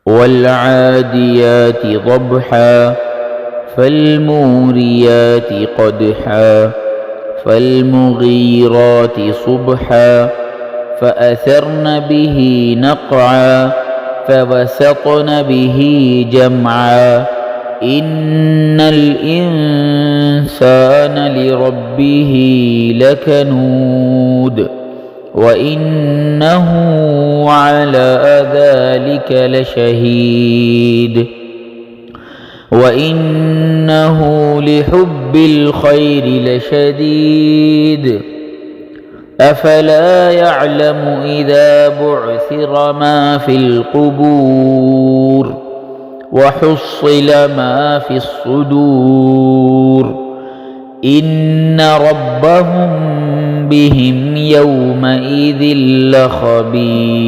والعاديات ضبحا فالموريات قدحا فالمغيرات صبحا فأثرن به نقعا فوسطن به جمعا إن الإنسان لربه لكنود وإنه على ذلك لشهيد وإنه لحب الخير لشديد أفلا يعلم إذا بعثر ما في القبور وحصل ما في الصدور إن ربهم بهم يومئذ لخبير